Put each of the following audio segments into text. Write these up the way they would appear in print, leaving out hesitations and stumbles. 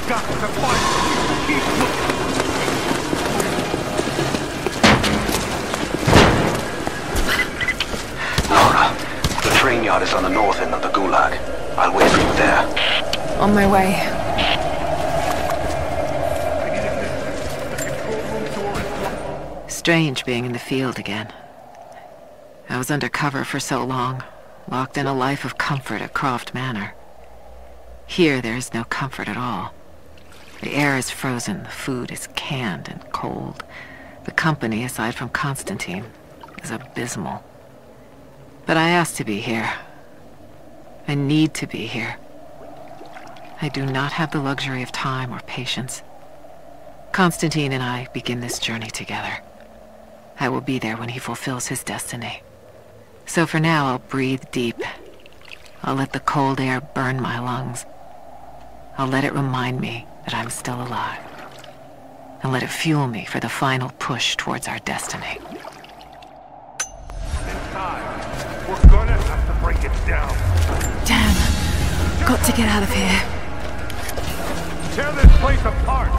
got to find it. Keep looking. Laura, the train yard is on the north end of the Gulag. I'll wait for you there. On my way. Strange being in the field again. I was under cover for so long, locked in a life of comfort at Croft Manor. Here there is no comfort at all. The air is frozen, the food is canned and cold. The company, aside from Constantine, is abysmal. But I asked to be here. I need to be here. I do not have the luxury of time or patience. Constantine and I begin this journey together. I will be there when he fulfills his destiny. So for now, I'll breathe deep. I'll let the cold air burn my lungs. I'll let it remind me that I'm still alive. And let it fuel me for the final push towards our destiny. We're gonna have to break it down. Damn. Got to get out of here. Tear this place apart.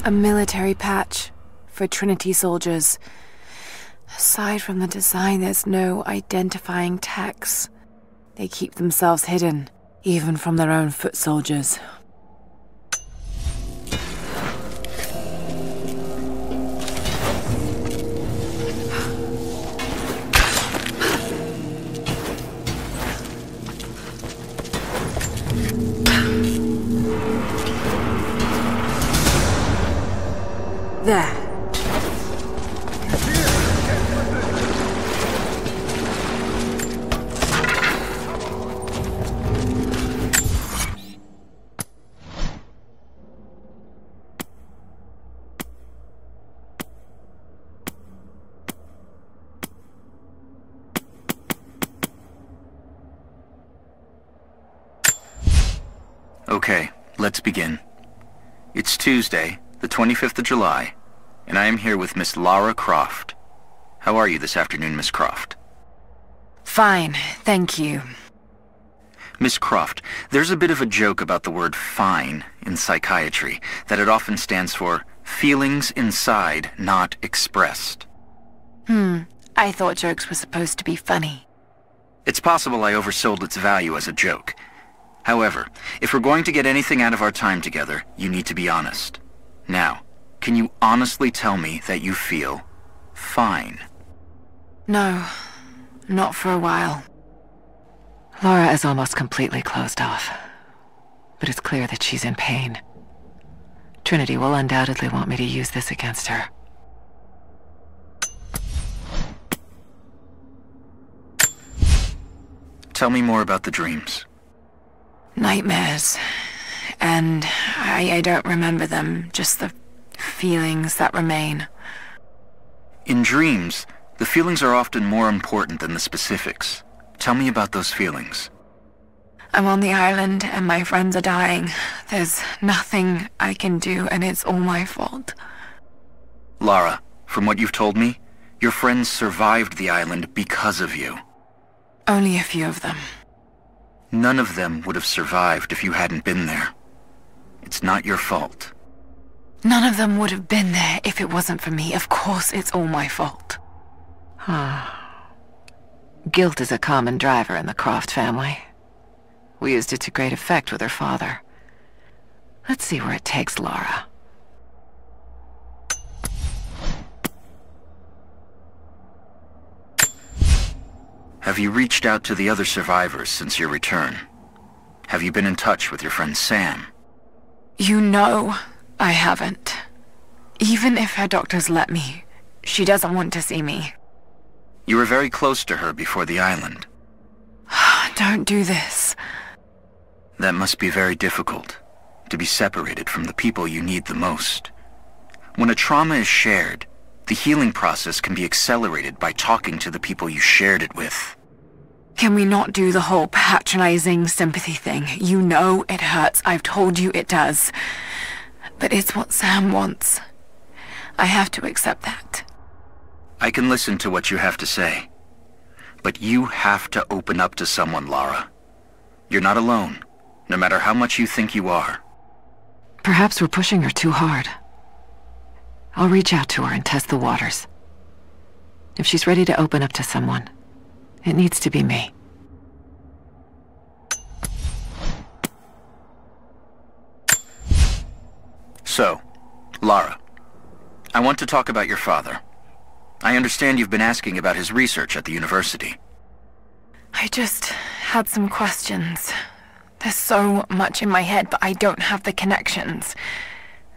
A military patch for Trinity soldiers. Aside from the design, there's no identifying tags. They keep themselves hidden, even from their own foot soldiers. There. Okay, let's begin. It's Tuesday, the 25th of July, and I am here with Miss Lara Croft. How are you this afternoon, Miss Croft? Fine, thank you. Miss Croft, there's a bit of a joke about the word fine in psychiatry, that it often stands for feelings inside not expressed. I thought jokes were supposed to be funny. It's possible I oversold its value as a joke. However, if we're going to get anything out of our time together, you need to be honest. Now, can you honestly tell me that you feel fine? No, not for a while. Laura is almost completely closed off, but it's clear that she's in pain. Trinity will undoubtedly want me to use this against her. Tell me more about the dreams. Nightmares. And I don't remember them, just the feelings that remain. In dreams, the feelings are often more important than the specifics. Tell me about those feelings. I'm on the island and my friends are dying. There's nothing I can do and it's all my fault. Lara, from what you've told me, your friends survived the island because of you. Only a few of them. None of them would have survived if you hadn't been there. It's not your fault. None of them would have been there if it wasn't for me. Of course it's all my fault. Guilt is a common driver in the Croft family. We used it to great effect with her father. Let's see where it takes Laura. Have you reached out to the other survivors since your return? Have you been in touch with your friend Sam? You know I haven't. Even if her doctors let me, she doesn't want to see me. You were very close to her before the island. Don't do this. That must be very difficult, to be separated from the people you need the most. When a trauma is shared, The healing process can be accelerated by talking to the people you shared it with. Can we not do the whole patronizing sympathy thing? You know it hurts. I've told you it does. But it's what Sam wants. I have to accept that. I can listen to what you have to say. But you have to open up to someone, Lara. You're not alone, no matter how much you think you are. Perhaps we're pushing her too hard. I'll reach out to her and test the waters. If she's ready to open up to someone, it needs to be me. So, Lara, I want to talk about your father. I understand you've been asking about his research at the university. I just had some questions. There's so much in my head, but I don't have the connections.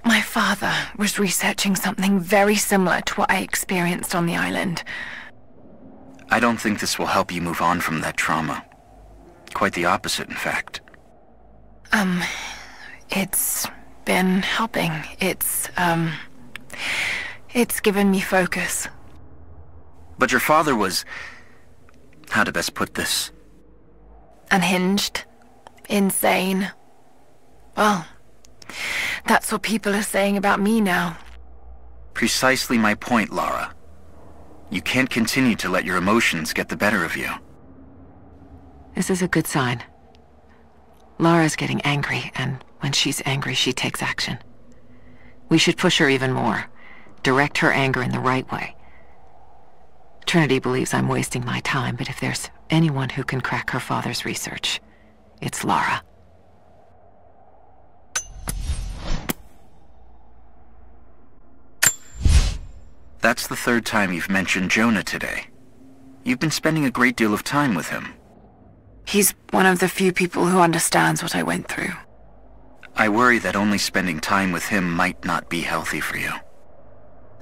My father was researching something very similar to what I experienced on the island. I don't think this will help you move on from that trauma. Quite the opposite, in fact. It's been helping. It's given me focus. But your father was... how to best put this? Unhinged. Insane. Well, that's what people are saying about me now. Precisely my point, Lara. You can't continue to let your emotions get the better of you. This is a good sign. Lara's getting angry, and when she's angry, she takes action. We should push her even more. Direct her anger in the right way. Trinity believes I'm wasting my time, but if there's anyone who can crack her father's research, it's Lara. That's the third time you've mentioned Jonah today. You've been spending a great deal of time with him. He's one of the few people who understands what I went through. I worry that only spending time with him might not be healthy for you.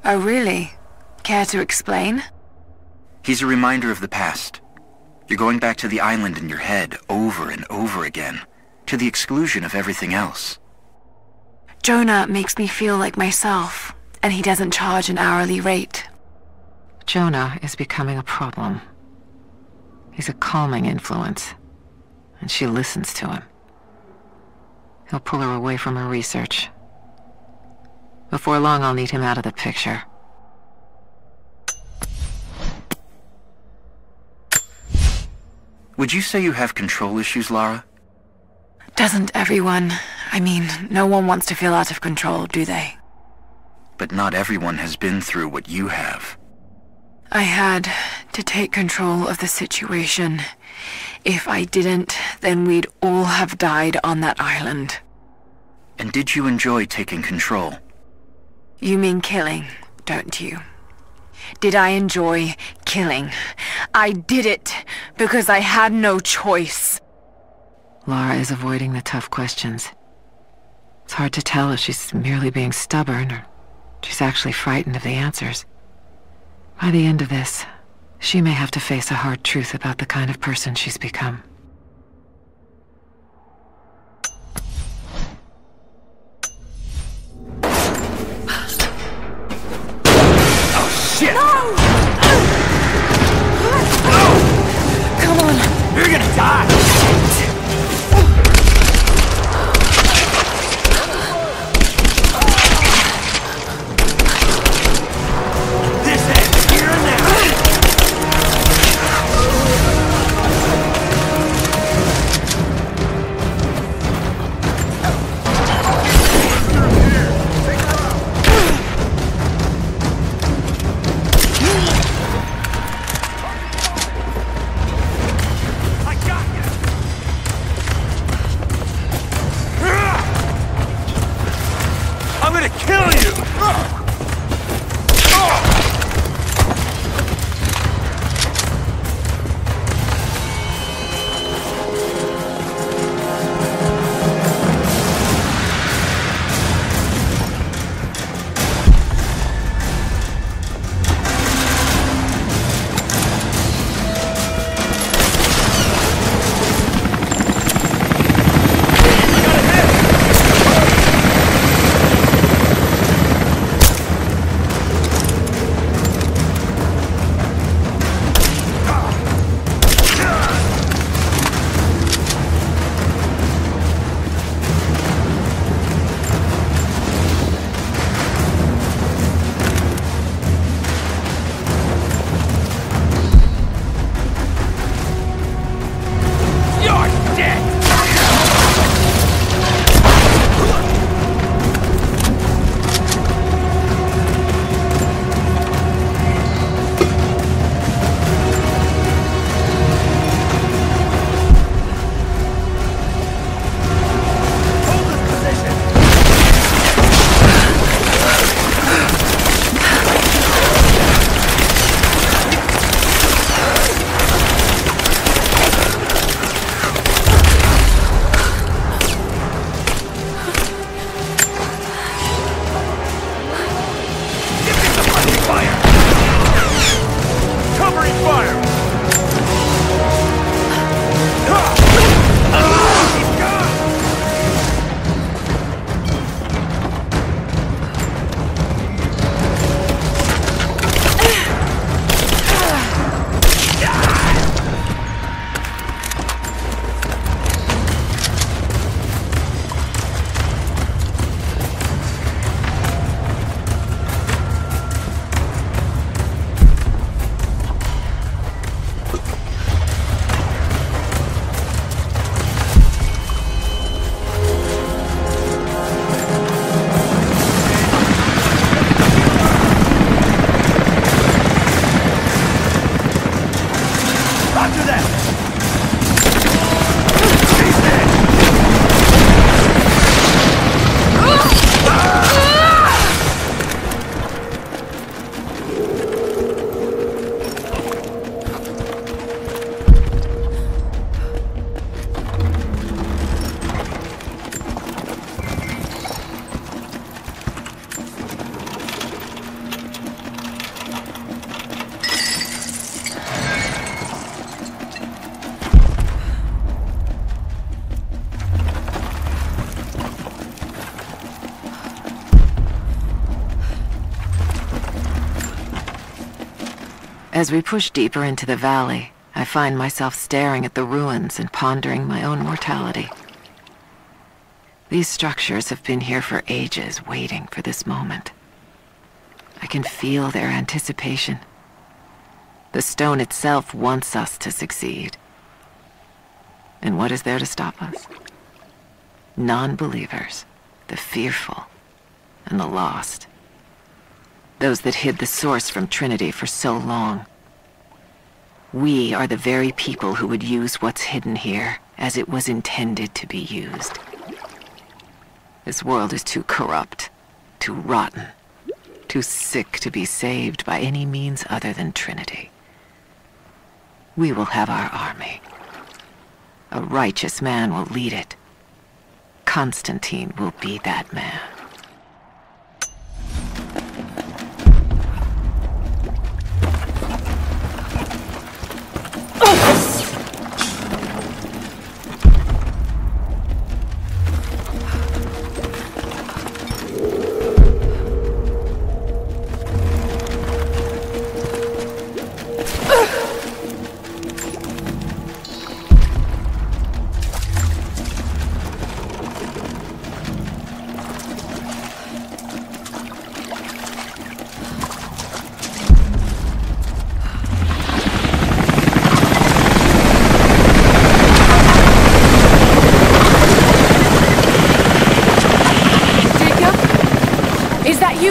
Oh, really? Care to explain? He's a reminder of the past. You're going back to the island in your head over and over again, to the exclusion of everything else. Jonah makes me feel like myself, and he doesn't charge an hourly rate. Jonah is becoming a problem. He's a calming influence, and she listens to him. He'll pull her away from her research. Before long, I'll need him out of the picture. Would you say you have control issues, Lara? Doesn't everyone? I mean, no one wants to feel out of control, do they? But not everyone has been through what you have. I had to take control of the situation. If I didn't, then we'd all have died on that island. And did you enjoy taking control? You mean killing, don't you? Did I enjoy killing? I did it because I had no choice. Lara is avoiding the tough questions. It's hard to tell if she's merely being stubborn or she's actually frightened of the answers. By the end of this, she may have to face a hard truth about the kind of person she's become. Shit! No! Come on! You're gonna die! This ends here and now! I got you! As we push deeper into the valley, I find myself staring at the ruins and pondering my own mortality. These structures have been here for ages, waiting for this moment. I can feel their anticipation. The stone itself wants us to succeed. And what is there to stop us? Non-believers, the fearful, and the lost. Those that hid the source from Trinity for so long. We are the very people who would use what's hidden here as it was intended to be used. This world is too corrupt, too rotten, too sick to be saved by any means other than Trinity. We will have our army. A righteous man will lead it. Constantine will be that man.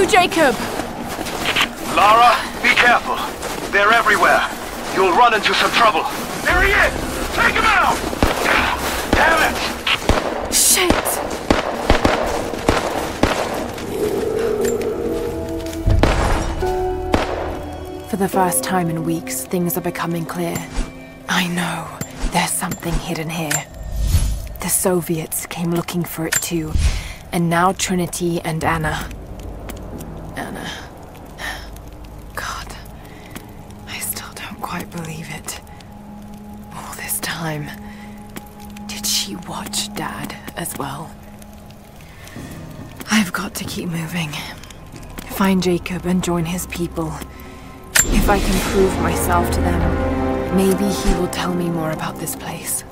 Jacob! Lara, be careful. They're everywhere. You'll run into some trouble. There he is! Take him out! Damn it! Shit! For the first time in weeks, things are becoming clear. I know, there's something hidden here. The Soviets came looking for it too, and now Trinity and Anna. Anna. God, I still don't quite believe it. All this time, did she watch Dad as well? I've got to keep moving. Find Jacob and join his people. If I can prove myself to them, maybe he will tell me more about this place.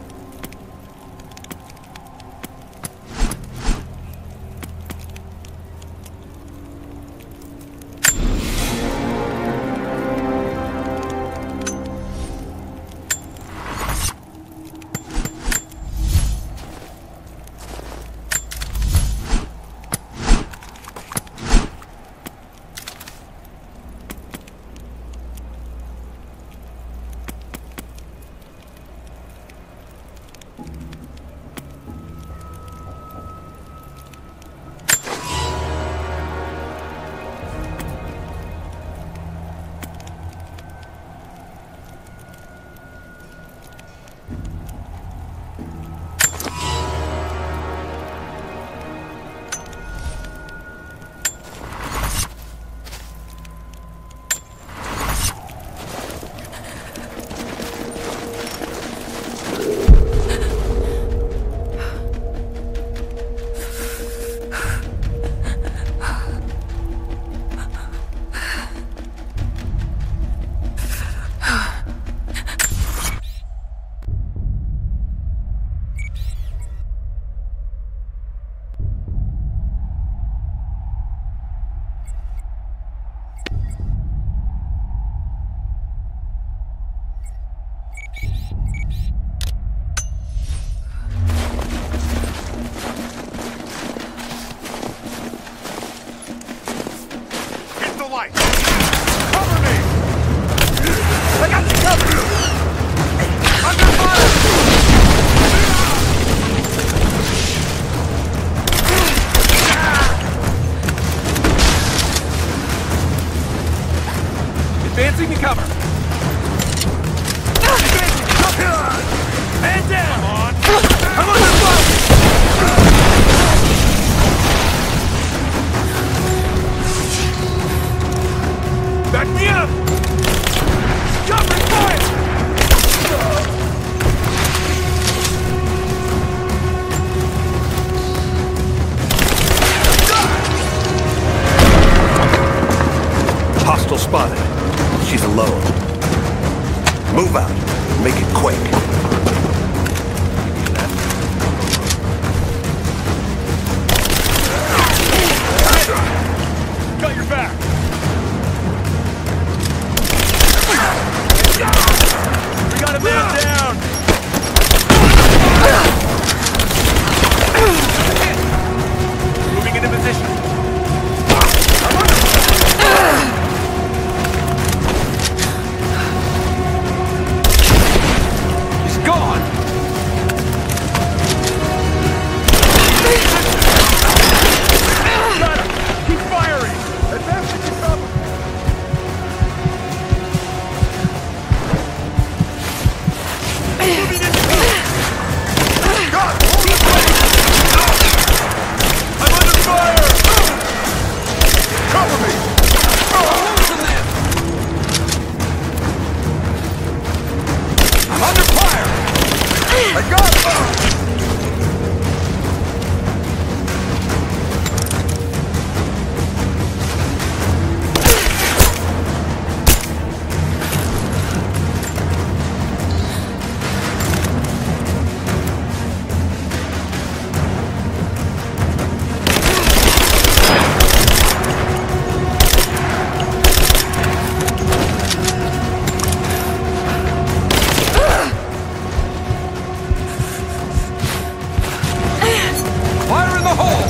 Advancing to cover. Man down! Come on! I'm on the front! Back me up! Cover fire! Hostile spotted. She's alone. Move out. Make it quick. Got your back! We got a man down! Moving into position. He's gone! Got him! Keep firing! Advance to cover! Moving into God! I'm under fire! Cover me! I'm under fire! I got him! Fire in the hole!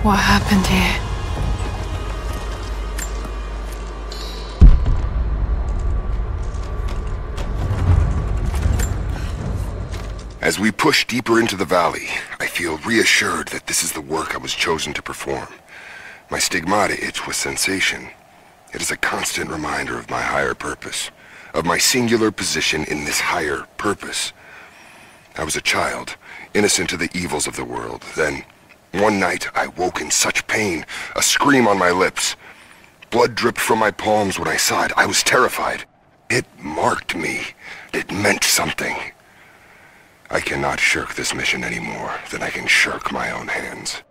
What happened here? As we push deeper into the valley, I feel reassured that this is the work I was chosen to perform. My stigmata itch with sensation. It is a constant reminder of my higher purpose, of my singular position in this higher purpose. I was a child, innocent to the evils of the world. Then, one night, I woke in such pain, a scream on my lips. Blood dripped from my palms when I saw it. I was terrified. It marked me. It meant something. I cannot shirk this mission any more than I can shirk my own hands.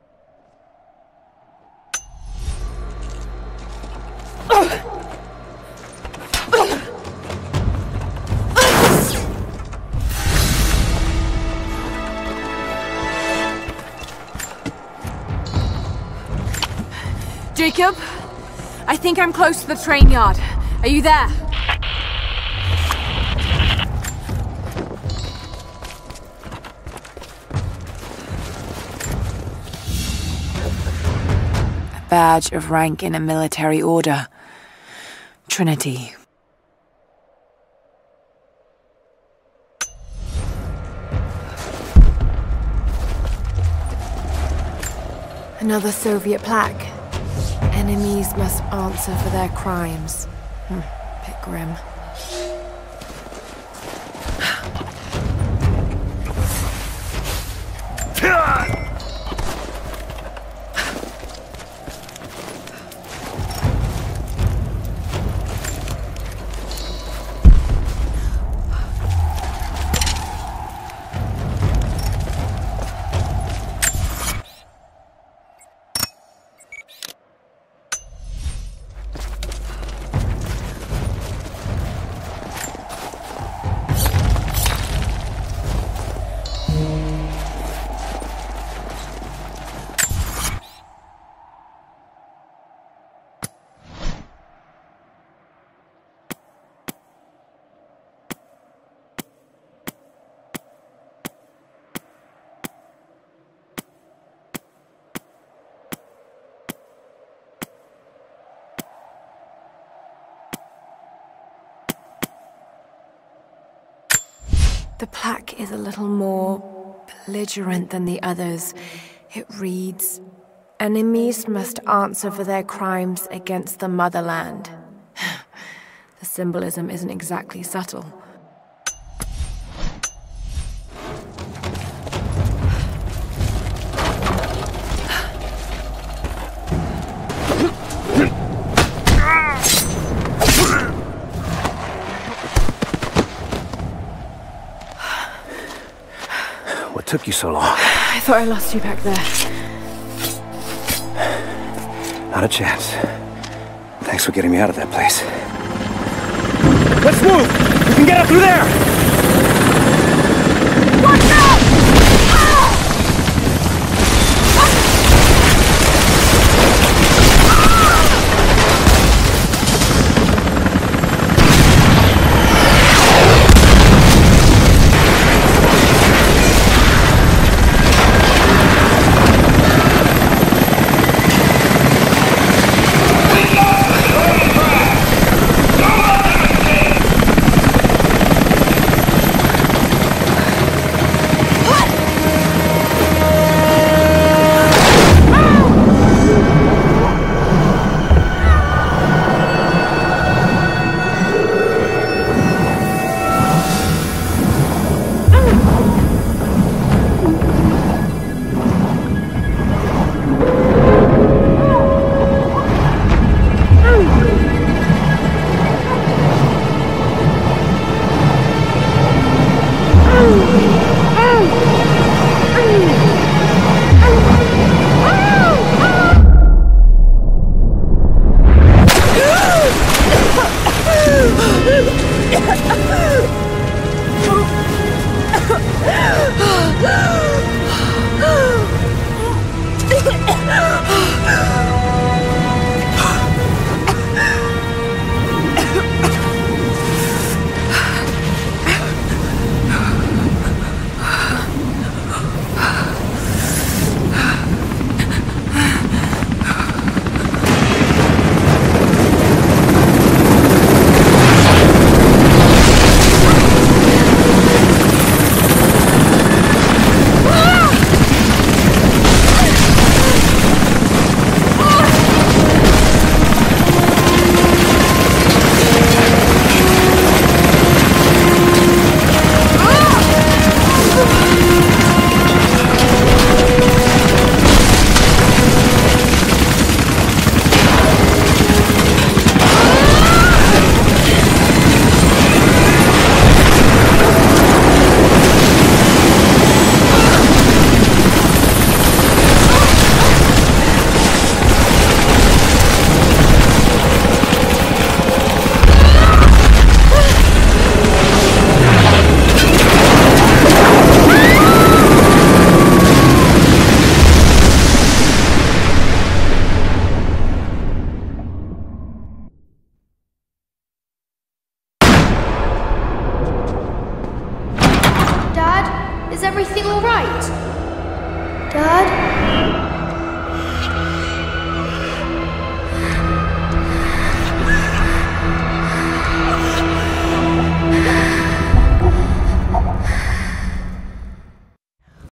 Jacob? I think I'm close to the train yard. Are you there? A badge of rank in a military order. Trinity. Another Soviet plaque. Enemies must answer for their crimes. Bit grim. The plaque is a little more belligerent than the others. It reads, "Enemies must answer for their crimes against the motherland." The symbolism isn't exactly subtle. What took you so long? I thought I lost you back there. Not a chance. Thanks for getting me out of that place. Let's move! We can get up through there! Watch out! Is everything alright? Dad?